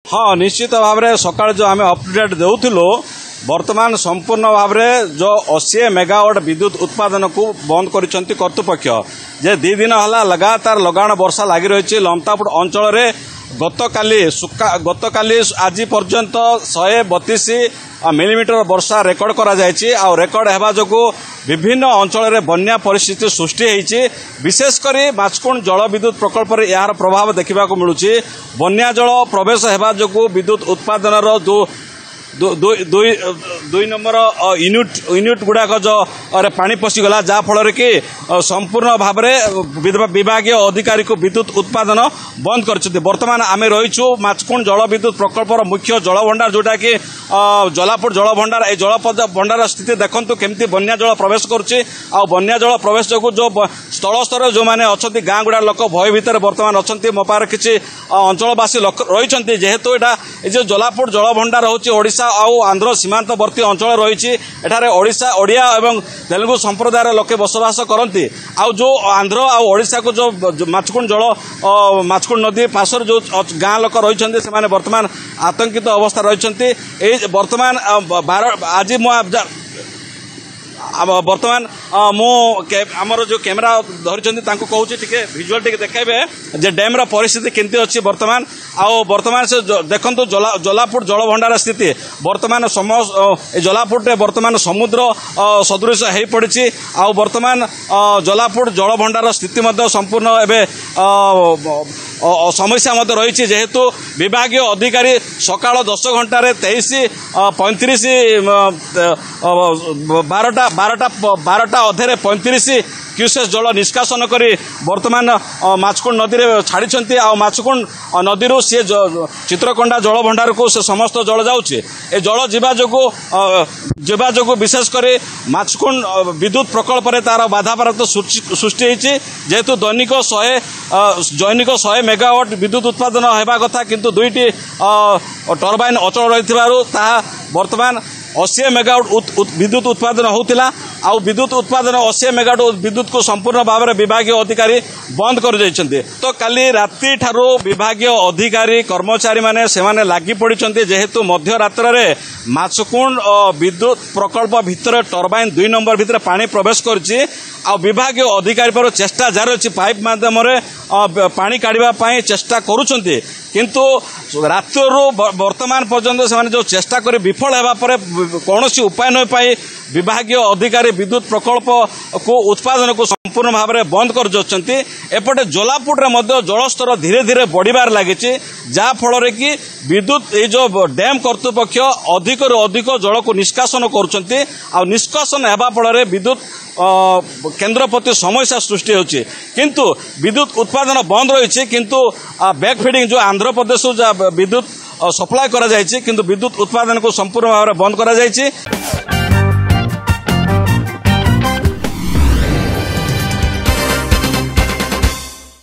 हाँ निश्चित भाव में सकाल जो आम अपडेट देउथिलु वर्तमान संपूर्ण भाव में जो 80 मेगावाट विद्युत उत्पादन को बंद करिसेंती कर्तृपक्ष जे 2 दिन हला लगातार लगाण वर्षा लगी रही लमतापुर अंचल रे गतकाली आज पर्यंत 132 मिलीमीटर वर्षा रेकर्ड करा जायछि आ रेकर्ड हेबा जोगु विभिन्न अंचल रे बन्या परिस्थिति सृष्टि होईछि। विशेषकर माचकुंड जल विद्युत प्रकल्प रे यार प्रभाव देखा मिलुछि। बन्या जल प्रवेश हेबा जोगु विद्युत उत्पादन रो दुई नंबर यूनिट गुड़ाक जो पानी पशिगला जहाँ फल कि संपूर्ण भाव में विभागीय अधिकारी को विद्युत उत्पादन बंद कर बर्तमान आम रहीचु माचकुंड जल विद्युत प्रकल्पर मुख्य जल भंडार जोटा कि जलापुर जल भंडार ए जल भंडार स्थिति देखु केमती बन्या जल प्रवेश करुच्ची आ बन्या जल प्रवेश जो जो स्थल स्तर जो मैंने अच्छा गाँ गुड़ा लोक भय भितर बर्तमान अच्छा मो पार किसी अंचलवासी रही जेहेतु ये जलापुर जल भंडार हूँ आउ आंध्र सीमांतवर्ती अंचल रही ओडिशा ओडिया एवं तेलुगु संप्रदायर लोके बसवास करती आउ जो आंध्र आउ ओडिशा को जो माचकुंड जल माचकुंड नदी पार्श्व जो गाँ लोक रही से बर्तमान आतंकित अवस्था रही बर्तमान आज बर्तमान आमर जो कैमेरा धरी कहूँ भिजुआल टे देखेबे जे डैम रा परिस्थिति केंती अच्छी बर्तमान आउ बर्तमान से देखंतु जलापुर जल भंडार स्थिति बर्तमान जलापुर टे बर्तमान समुद्र सदृश हो पड़ी आउ बर्तमान जलापुर जल भंडार स्थिति संपूर्ण एवं समस्या रही जेहेतु विभागीय अधिकारी सकाळ 10 घंटे 23:35 12टा अधे 35 क्यूसेस जल निष्कासन करी बर्तमान माचकुंड नदी रे छाड़ी आ माचकुंड नदी सी चित्रकोंडा जल भंडार को से समस्त जल जाऊँचे ए जल जीवा जो विशेषकर माचकुंड विद्युत प्रकल्प रे तार बाधाप्राप्त सृष्टि होती जेहेतु दैनिक 100 मेगावाट विद्युत उत्पादन होगा कथा किंतु 2टी टर्बाइन अचल रही बर्तमान 80 मेगावाट विद्युत उत्पादन होता आ विद्युत उत्पादन 80 मेगावाट विद्युत को संपूर्ण भाव में विभागीय अधिकारी बंद कर देइछन्ते। तो काली राति ठारू विभागीय अधिकारी कर्मचारी माने सेमाने लागी पड़िछन्ते जेहेतु मध्य रात्र रे माचकुंड विद्युत प्रकल्प भितर टर्बाइन 2 नंबर भितर पानी प्रवेश करछि आ विभागीय अधिकारी पर चेष्टा जारी अछि पाइप माध्यम रे पानी काढिबा पई चेष्टा करूछन्ते किंतु रात्रु वर्तमान पर्यंत से जो चेष्टा कर विफल होगा पर कौन उपाय न पाई विभागीय अधिकारी विद्युत प्रकल्प को उत्पादन को संपूर्ण भाव में बंद कर दौरान एपटे जलापुर जलस्तर धीरे धीरे बढ़िबार लगी जहाँ फल कि विद्युत ये जो डैम कर्तृपक्ष अधिक अधिक जल को निष्कासन कर निष्कासन होगा फल विद्युत केन्द्र प्रति समस्या सृष्टि होची किंतु विद्युत उत्पादन बंद रही किंतु बैक फीडिंग जो आंध्र प्रदेश विद्युत सप्लाई करा जायछि किंतु विद्युत उत्पादन को संपूर्ण भाव में बंद करा जायछि।